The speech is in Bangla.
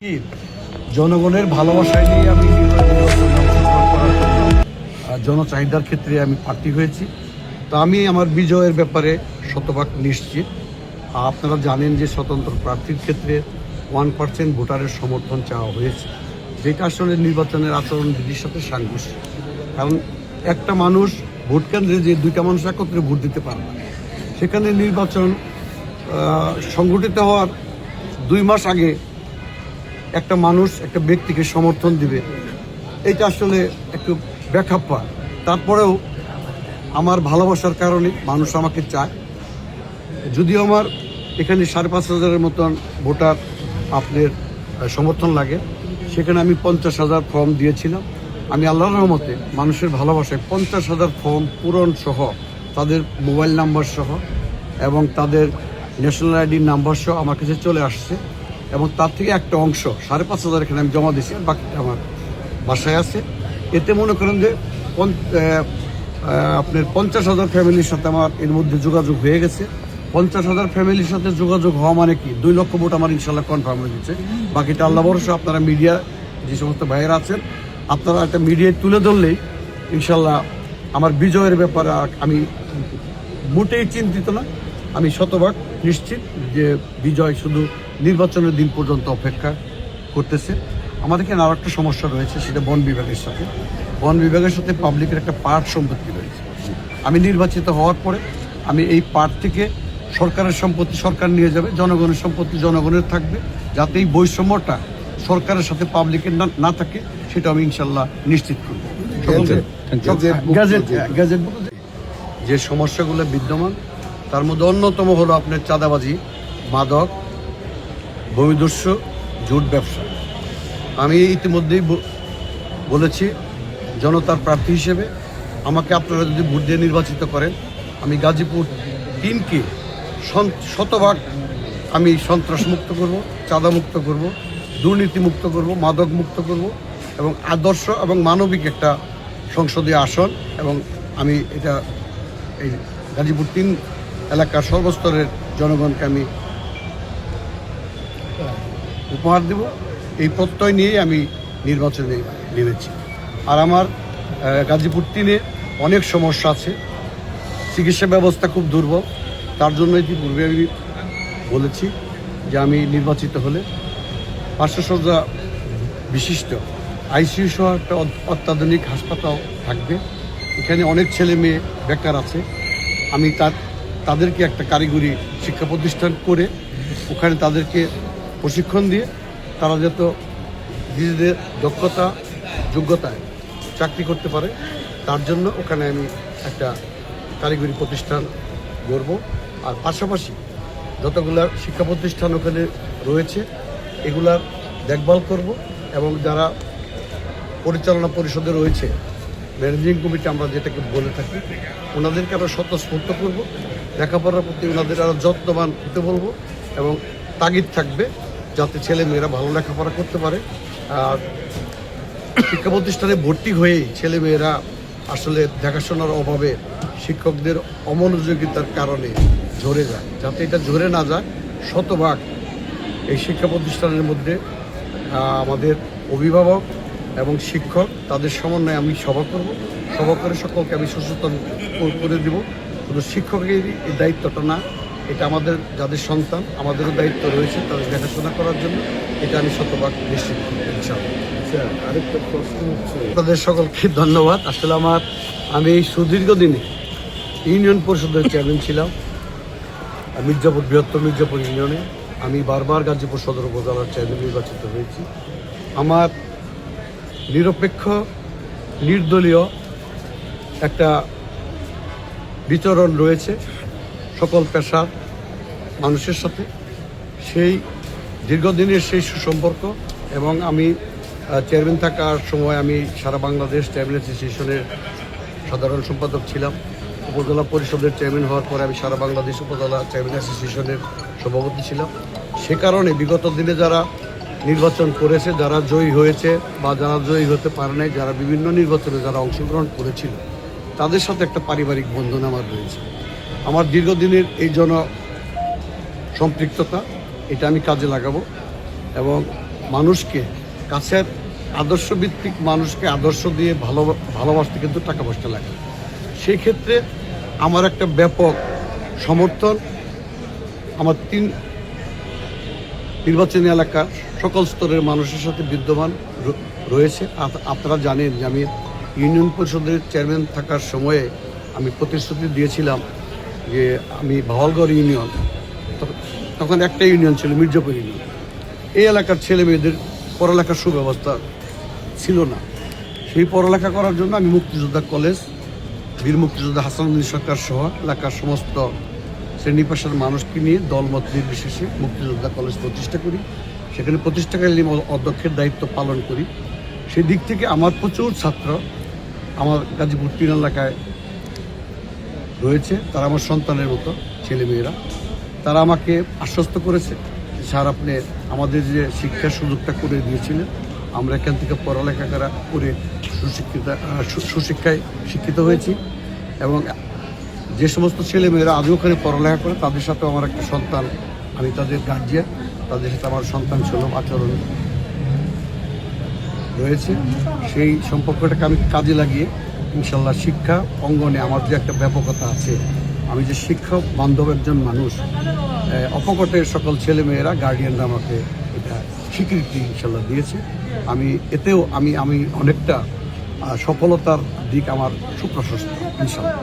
কি জনগণের ভালোবাসায় নিয়ে আমি জনচাহিদার ক্ষেত্রে আমি প্রার্থী হয়েছি। তো আমি আমার বিজয়ের ব্যাপারে শতভাগ নিশ্চিত। আপনারা জানেন যে স্বতন্ত্র প্রার্থীর ক্ষেত্রে 1% ভোটারের সমর্থন চাওয়া হয়েছে, যেটা আসলে নির্বাচনের আচরণবিধির সাথে সাংঘর্ষিক। কারণ একটা মানুষ ভোট কেন্দ্রে যে দুইটা মানুষ একত্রে ভোট দিতে পারবে না, সেখানে নির্বাচন সংগঠিত হওয়ার 2 মাস আগে একটা মানুষ একটা ব্যক্তিকে সমর্থন দিবে, এটা আসলে একটু বেখাপ্পা। তারপরেও আমার ভালোবাসার কারণে মানুষ আমাকে চায়। যদিও আমার এখানে 5,500-এর মতন ভোটার আপনার সমর্থন লাগে, সেখানে আমি 50,000 ফর্ম দিয়েছিলাম। আমি আল্লাহর রহমতে মানুষের ভালোবাসায় 50,000 ফর্ম পূরণ সহ, তাদের মোবাইল নাম্বার সহ এবং তাদের ন্যাশনাল আইডির নাম্বার সহ আমার কাছে চলে আসছে। এবং তার থেকে একটা অংশ 5,500 এখানে আমি জমা দিয়েছি, বাকিটা আমার বাসায় আছে। এতে মনে করেন যে আপনার 50,000 ফ্যামিলির সাথে আমার এর মধ্যে যোগাযোগ হয়ে গেছে। 50,000 ফ্যামিলির সাথে যোগাযোগ হওয়া মানে কি 2 লক্ষ ভোট আমার ইনশাল্লাহ কনফার্ম হয়ে গেছে। বাকিটা আল্লাহ ভরসা। আপনারা মিডিয়া যে সমস্ত ভাইয়েরা আছেন, আপনারা একটা মিডিয়ায় তুলে ধরলেই ইনশাল্লাহ আমার বিজয়ের ব্যাপারে আমি মোটেই চিন্তিত না। আমি শতভাগ নিশ্চিত যে বিজয় শুধু নির্বাচনের দিন পর্যন্ত অপেক্ষা করতেছে। আমাদের এখানে আরও একটা সমস্যা রয়েছে, সেটা বন বিভাগের সাথে। বন বিভাগের সাথে পাবলিকের একটা পার্ট সম্পত্তি রয়েছে। আমি নির্বাচিত হওয়ার পরে আমি এই পার্ট থেকে সরকারের সম্পত্তি সরকার নিয়ে যাবে, জনগণের সম্পত্তি জনগণের থাকবে, যাতে এই বৈষম্যটা সরকারের সাথে পাবলিকের না থাকে, সেটা আমি ইনশাল্লাহ নিশ্চিত করব। গ্যাজেট যে সমস্যাগুলো বিদ্যমান, তার মধ্যে অন্যতম হলো আপনার চাঁদাবাজি, মাদক, ভূমিদস্যু, জুট ব্যবসা। আমি ইতিমধ্যেই বলেছি, জনতার প্রার্থী হিসেবে আমাকে আপনারা যদি ভোট দিয়ে নির্বাচিত করেন, আমি গাজীপুর 3কে শতভাগ আমি সন্ত্রাস মুক্ত করব, চাঁদা মুক্ত করব, দুর্নীতি মুক্ত করব, মাদক মুক্ত করব এবং আদর্শ এবং মানবিক একটা সংসদীয় আসন। এবং আমি এটা এই গাজীপুর 3 এলাকার সর্বস্তরের জনগণকে আমি উপহার দেব, এই প্রত্যয় নিয়েই আমি নির্বাচনে নেমেছি। আর আমার গাজীপুর 3-এ অনেক সমস্যা আছে, চিকিৎসা ব্যবস্থা খুব দুর্বল। তার জন্য ইতিপূর্বে আমি বলেছি যে আমি নির্বাচিত হলে 500 শয্যা বিশিষ্ট আইসিইউ সহ একটা অত্যাধুনিক হাসপাতাল থাকবে। এখানে অনেক ছেলে মেয়ে বেকার আছে, আমি তাদেরকে একটা কারিগরি শিক্ষা প্রতিষ্ঠান করে ওখানে তাদেরকে প্রশিক্ষণ দিয়ে তারা যাতে নিজেদের দক্ষতা যোগ্যতায় চাকরি করতে পারে, তার জন্য ওখানে আমি একটা কারিগরি প্রতিষ্ঠান গড়ব। আর পাশাপাশি যতগুলো শিক্ষা প্রতিষ্ঠান ওখানে রয়েছে এগুলার দেখভাল করব এবং যারা পরিচালনা পরিষদে রয়েছে, ম্যানেজিং কমিটি আমরা যেটাকে বলে থাকি, ওনাদেরকে আরও স্বতঃস্ফূর্ত করব, লেখাপড়ার প্রতি ওনাদের আরও যত্নবান হতে বলবো এবং তাগিদ থাকবে যাতে ছেলে মেয়েরা ভালো লেখাপড়া করতে পারে। আর শিক্ষা প্রতিষ্ঠানে ভর্তি হয়েই ছেলে মেয়েরা আসলে দেখাশোনার অভাবে শিক্ষকদের অমনোযোগিতার কারণে ঝরে যায়, যাতে এটা ঝরে না যায় শতভাগ এই শিক্ষা প্রতিষ্ঠানের মধ্যে আমাদের অভিভাবক এবং শিক্ষক তাদের সমন্বয়ে আমি সভা করব। সভা করে সকলকে আমি সচেতন করে দেব। শুধু শিক্ষকেরই এই দায়িত্বটা না, এটা আমাদের যাদের সন্তান, আমাদেরও দায়িত্ব রয়েছে তাদের দেখাশোনা করার জন্য। এটা আমি শতভাগ নিশ্চিত করব ইনশাআল্লাহ। আরেকটা প্রশ্ন হচ্ছে, তাদের সকলকে ধন্যবাদ। আসলে আমি এই সুদীর্ঘ দিনে ইউনিয়ন পরিষদের চেয়ারম্যান ছিলাম মির্জাপুর, বৃহত্তর মির্জাপুর ইউনিয়নে। আমি বারবার গাজীপুর সদর উপজেলার চেয়ারম্যান নির্বাচিত হয়েছি। আমার নিরপেক্ষ নির্দলীয় একটা বিচরণ রয়েছে সকল পেশার মানুষের সাথে, সেই দীর্ঘদিনের সেই সুসম্পর্ক। এবং আমি চেয়ারম্যান থাকার সময় আমি সারা বাংলাদেশ চেয়ারম্যান অ্যাসোসিয়েশনের সাধারণ সম্পাদক ছিলাম। উপজেলা পরিষদের চেয়ারম্যান হওয়ার পরে আমি সারা বাংলাদেশ উপজেলা চেয়ারম্যান অ্যাসোসিয়েশনের সভাপতি ছিলাম। সে কারণে বিগত দিনে যারা নির্বাচন করেছে, যারা জয়ী হয়েছে বা যারা জয়ী হতে পারে নাই, যারা বিভিন্ন নির্বাচনে যারা অংশগ্রহণ করেছিল, তাদের সাথে একটা পারিবারিক বন্ধন আমার রয়েছে। আমার দীর্ঘদিনের এই সম্পৃক্ততা, এটা আমি কাজে লাগাবো এবং মানুষকে কাছের আদর্শভিত্তিক মানুষকে আদর্শ দিয়ে ভালোবাসতে কিন্তু টাকা পয়সা লাগে। সেই ক্ষেত্রে আমার একটা ব্যাপক সমর্থন আমার 3 নির্বাচনী এলাকার সকল স্তরের মানুষের সাথে বিদ্যমান রয়েছে। আপনারা জানেন যে আমি ইউনিয়ন পরিষদের চেয়ারম্যান থাকার সময়ে আমি প্রতিশ্রুতি দিয়েছিলাম যে আমি ভাওয়ালগড় ইউনিয়ন, তখন একটা ইউনিয়ন ছিল মির্জাপুর ইউনিয়ন, এই এলাকার ছেলে মেয়েদের পড়ালেখার সুব্যবস্থা ছিল না। সেই পড়ালেখা করার জন্য আমি মুক্তিযোদ্ধা কলেজ, বীর মুক্তিযোদ্ধা হাসানুদ্দিন সরকার সহ এলাকার সমস্ত শ্রেণী পেশার মানুষকে নিয়ে দলমত নির্বিশেষে মুক্তিযোদ্ধা কলেজ প্রতিষ্ঠা করি। সেখানে প্রতিষ্ঠাকালীন অধ্যক্ষের দায়িত্ব পালন করি। সেই দিক থেকে আমার প্রচুর ছাত্র আমার গাজীপুর 3 এলাকায় রয়েছে, তারা আমার সন্তানের মতো ছেলেমেয়েরা। তারা আমাকে আশ্বস্ত করেছে, স্যার আপনি আমাদের যে শিক্ষার সুযোগটা করে দিয়েছিলেন, আমরা এখান থেকে পড়ালেখা করে সুশিক্ষায় শিক্ষিত হয়েছি এবং যে সমস্ত ছেলেমেয়েরা আজও ওখানে পড়ালেখা করে তাদের সাথে আমার একটা সন্তান, আমি তাদের গার্জিয়ান, তাদের সাথে আমার সন্তান সুলভ আচরণ রয়েছে। সেই সম্পর্কটাকে আমি কাজে লাগিয়ে ইনশাল্লাহ শিক্ষা অঙ্গনে আমার যে একটা ব্যাপকতা আছে, আমি যে শিক্ষা বান্ধব একজন মানুষ, অপকটের সকল ছেলেমেয়েরা গার্ডিয়ানরা আমাকে এটা স্বীকৃতি ইনশাল্লাহ দিয়েছে। আমি এতেও আমি অনেকটা সফলতার দিক আমার সুপ্রশস্ত ইনশাল্লাহ।